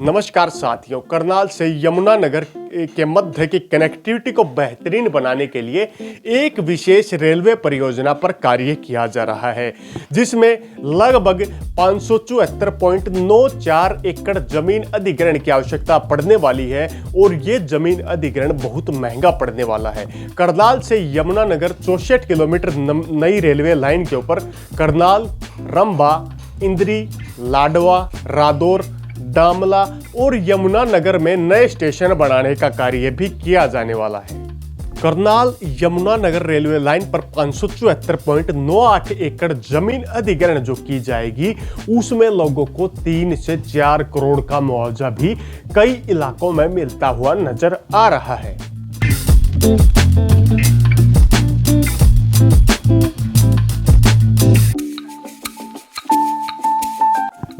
नमस्कार साथियों, करनाल से यमुनानगर के मध्य की कनेक्टिविटी को बेहतरीन बनाने के लिए एक विशेष रेलवे परियोजना पर कार्य किया जा रहा है, जिसमें लगभग 574.94 एकड़ जमीन अधिग्रहण की आवश्यकता पड़ने वाली है और ये जमीन अधिग्रहण बहुत महंगा पड़ने वाला है। करनाल से यमुनानगर 64 किलोमीटर नई रेलवे लाइन के ऊपर करनाल, रंबा, इंद्री, लाडवा, रादौर, दामला और यमुनानगर में नए स्टेशन बनाने का कार्य भी किया जाने वाला है। करनाल यमुनानगर रेलवे लाइन पर 574.98 एकड़ जमीन अधिग्रहण जो की जाएगी, उसमें लोगों को 3 से 4 करोड़ का मुआवजा भी कई इलाकों में मिलता हुआ नजर आ रहा है।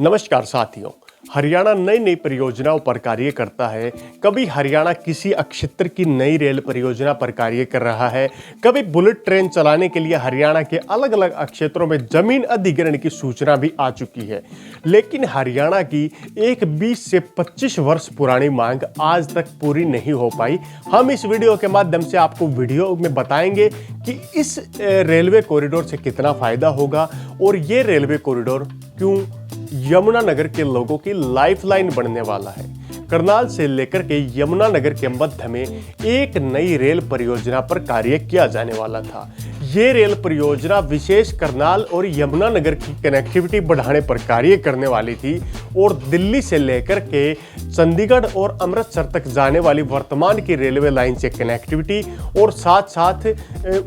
नमस्कार साथियों, हरियाणा नई नई परियोजनाओं पर कार्य करता है। कभी हरियाणा किसी अक्षेत्र की नई रेल परियोजना पर कार्य कर रहा है, कभी बुलेट ट्रेन चलाने के लिए हरियाणा के अलग अलग क्षेत्रों में जमीन अधिग्रहण की सूचना भी आ चुकी है। लेकिन हरियाणा की एक 20 से 25 वर्ष पुरानी मांग आज तक पूरी नहीं हो पाई। हम इस वीडियो के माध्यम से आपको वीडियो में बताएंगे कि इस रेलवे कॉरिडोर से कितना फायदा होगा और ये रेलवे कॉरिडोर क्यों यमुनानगर के लोगों की लाइफलाइन बनने वाला है। करनाल से लेकर के यमुनानगर के मध्य में एक नई रेल परियोजना पर कार्य किया जाने वाला था। ये रेल परियोजना विशेष करनाल और यमुनानगर की कनेक्टिविटी बढ़ाने पर कार्य करने वाली थी और दिल्ली से लेकर के चंडीगढ़ और अमृतसर तक जाने वाली वर्तमान की रेलवे लाइन से कनेक्टिविटी और साथ साथ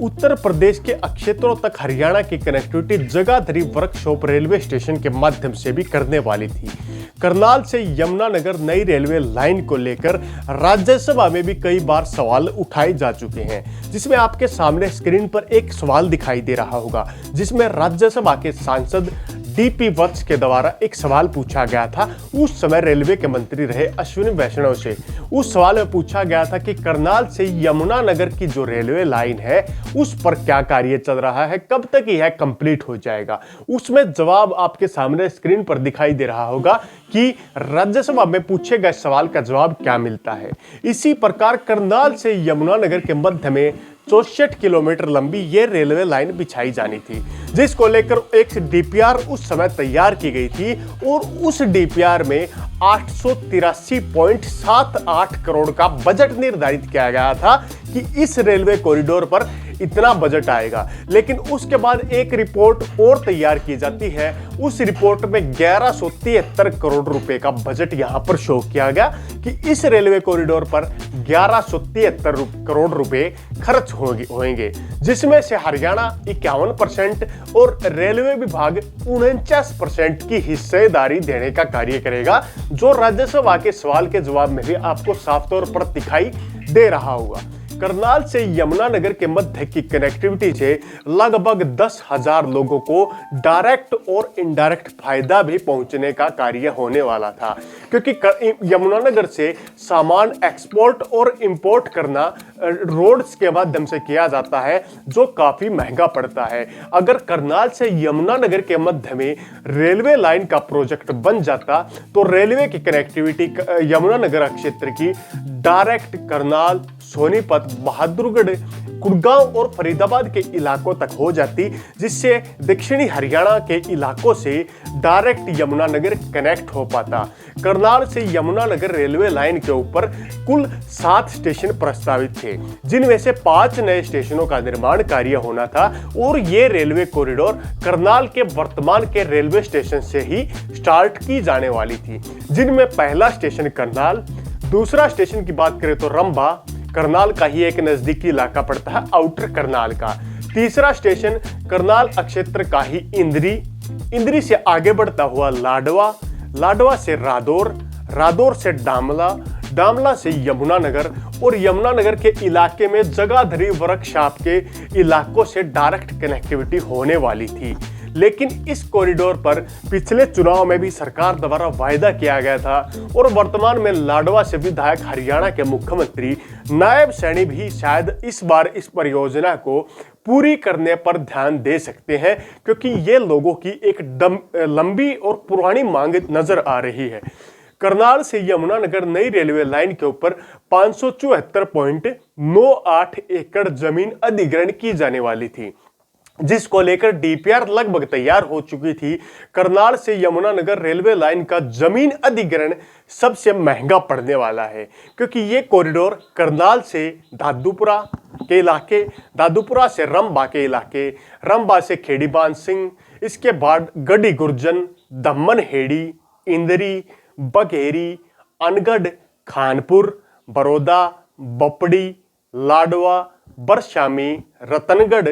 उत्तर प्रदेश के क्षेत्रों तक हरियाणा की connectivity Jagadhri workshop railway station के माध्यम से भी करने वाली थी। करनाल से यमुनानगर नई रेलवे लाइन को लेकर राज्यसभा में भी कई बार सवाल उठाए जा चुके हैं, जिसमें आपके सामने स्क्रीन पर एक सवाल दिखाई दे रहा होगा, जिसमें राज्यसभा के सांसद डीपी वत्स के द्वारा एक सवाल पूछा गया था। उस समय रेलवे के मंत्री रहे अश्विनी वैष्णव से उस सवाल में पूछा गया था कि करनाल से यमुनानगर की जो रेलवे लाइन है उस पर क्या कार्य चल रहा है, कब तक यह कंप्लीट हो जाएगा। उसमें जवाब आपके सामने स्क्रीन पर दिखाई दे रहा होगा कि राज्यसभा में पूछे गए सवाल का जवाब क्या मिलता है। इसी प्रकार करनाल से यमुनानगर के मध्य में 64 किलोमीटर लंबी ये रेलवे लाइन बिछाई जानी थी, जिसको लेकर एक डीपीआर उस समय तैयार की गई थी और उस डीपीआर में 883.78 करोड़ का बजट निर्धारित किया गया था कि इस रेलवे कॉरिडोर पर इतना बजट आएगा। लेकिन उसके बाद एक रिपोर्ट और तैयार की जाती है। उस रिपोर्ट में 1173 करोड़ रुपए का बजट यहां पर शो किया गया कि इस रेलवे कॉरिडोर पर 1173 करोड़ रुपए खर्च होंगे, जिसमें से हरियाणा 51% और रेलवे विभाग 49% की हिस्सेदारी देने का कार्य करेगा, जो राज्यसभा के सवाल के जवाब में भी आपको साफ तौर पर दिखाई दे रहा होगा। करनाल से यमुनानगर के मध्य की कनेक्टिविटी से लगभग 10,000 लोगों को डायरेक्ट और इनडायरेक्ट फायदा भी पहुंचने का कार्य होने वाला था, क्योंकि यमुनानगर से सामान एक्सपोर्ट और इंपोर्ट करना रोड्स के माध्यम से किया जाता है, जो काफी महंगा पड़ता है। अगर करनाल से यमुनानगर के मध्य में रेलवे लाइन का प्रोजेक्ट बन जाता तो रेलवे की कनेक्टिविटी यमुनानगर क्षेत्र की डायरेक्ट करनाल, सोनीपत, बहादुरगढ़, गुड़गांव और फरीदाबाद के इलाकों तक हो जाती, जिससे दक्षिणी हरियाणा के इलाकों से डायरेक्ट यमुनानगर कनेक्ट हो पाता। करनाल से यमुनानगर रेलवे लाइन के ऊपर कुल 7 स्टेशन प्रस्तावित थे, जिनमें से 5 नए स्टेशनों का निर्माण कार्य होना था और ये रेलवे कॉरिडोर करनाल के वर्तमान के रेलवे स्टेशन से ही स्टार्ट की जाने वाली थी, जिनमें पहला स्टेशन करनाल, दूसरा स्टेशन की बात करें तो रंबा, करनाल का ही एक नजदीकी इलाका पड़ता है आउटर करनाल का। तीसरा स्टेशन करनाल क्षेत्र का ही इंद्री, इंद्री से आगे बढ़ता हुआ लाडवा, लाडवा से रादौर, रादौर से दामला, दामला से यमुनानगर और यमुनानगर के इलाके में जगाधरी वर्कशॉप के इलाकों से डायरेक्ट कनेक्टिविटी होने वाली थी। लेकिन इस कॉरिडोर पर पिछले चुनाव में भी सरकार द्वारा वायदा किया गया था और वर्तमान में लाडवा से विधायक हरियाणा के मुख्यमंत्री नायब सैनी भी शायद इस बार इस परियोजना को पूरी करने पर ध्यान दे सकते हैं, क्योंकि ये लोगों की एक लंबी और पुरानी मांग नजर आ रही है। करनाल से यमुनानगर नई रेलवे लाइन के ऊपर 574.98 एकड़ जमीन अधिग्रहण की जाने वाली थी, जिसको लेकर डीपीआर लगभग तैयार हो चुकी थी। करनाल से यमुनानगर रेलवे लाइन का जमीन अधिग्रहण सबसे महंगा पड़ने वाला है, क्योंकि ये कॉरिडोर करनाल से दादूपुरा के इलाके, दादूपुरा से रंबा के इलाके, रंबा से खेड़ीबान सिंह, इसके बाद गढ़ी गुरजन, दमन हेड़ी, इंदरी, बघेरी, अनगढ़, खानपुर, बड़ौदा, बपड़ी, लाडवा, बरशामी, रतनगढ़,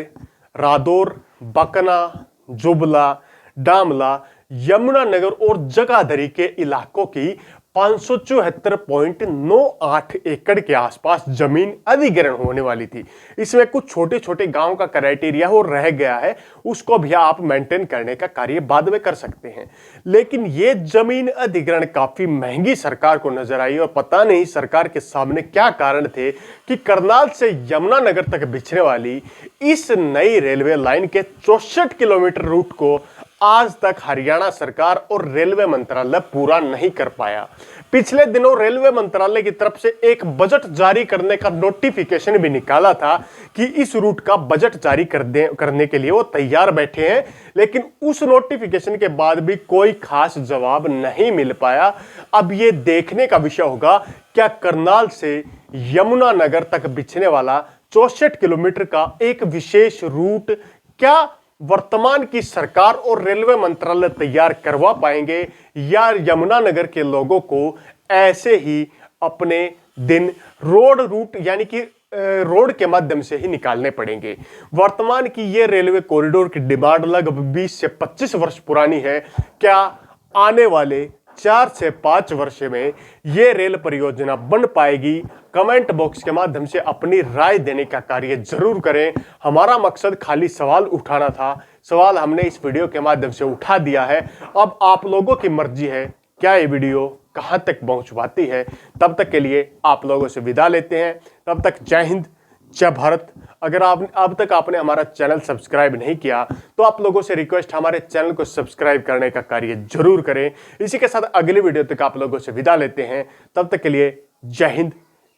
रादौर, बकना, जुबला, डामला, यमुनानगर और जगाधरी के इलाकों की 574.98 एकड़ के आसपास जमीन अधिग्रहण होने वाली थी। इसमें कुछ छोटे छोटे गांव का क्राइटेरिया हो रह गया है, उसको भी आप मेंटेन करने का कार्य बाद में कर सकते हैं। लेकिन ये जमीन अधिग्रहण काफी महंगी सरकार को नजर आई और पता नहीं सरकार के सामने क्या कारण थे कि करनाल से यमुनानगर तक बिछने वाली इस नई रेलवे लाइन के 64 किलोमीटर रूट को आज तक हरियाणा सरकार और रेलवे मंत्रालय पूरा नहीं कर पाया। पिछले दिनों रेलवे मंत्रालय की तरफ से एक बजट जारी करने का नोटिफिकेशन भी निकाला था कि इस रूट का बजट जारी करने के लिए वो तैयार बैठे हैं, लेकिन उस नोटिफिकेशन के बाद भी कोई खास जवाब नहीं मिल पाया। अब ये देखने का विषय होगा क्या करनाल से यमुनानगर तक बिछने वाला 64 किलोमीटर का एक विशेष रूट क्या वर्तमान की सरकार और रेलवे मंत्रालय तैयार करवा पाएंगे, या यमुनानगर के लोगों को ऐसे ही अपने दिन रोड रूट यानी कि रोड के माध्यम से ही निकालने पड़ेंगे। वर्तमान की ये रेलवे कॉरिडोर की डिमांड लगभग 20 से 25 वर्ष पुरानी है। क्या आने वाले 4 से 5 वर्ष में ये रेल परियोजना बन पाएगी? कमेंट बॉक्स के माध्यम से अपनी राय देने का कार्य जरूर करें। हमारा मकसद खाली सवाल उठाना था, सवाल हमने इस वीडियो के माध्यम से उठा दिया है। अब आप लोगों की मर्जी है क्या ये वीडियो कहां तक पहुंच पाती है। तब तक के लिए आप लोगों से विदा लेते हैं। तब तक जय हिंद, जय भारत। अगर आप अब तक आपने हमारा चैनल सब्सक्राइब नहीं किया तो आप लोगों से रिक्वेस्ट, हमारे चैनल को सब्सक्राइब करने का कार्य जरूर करें। इसी के साथ अगली वीडियो तक आप लोगों से विदा लेते हैं। तब तक के लिए जय हिंद,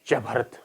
जय भारत।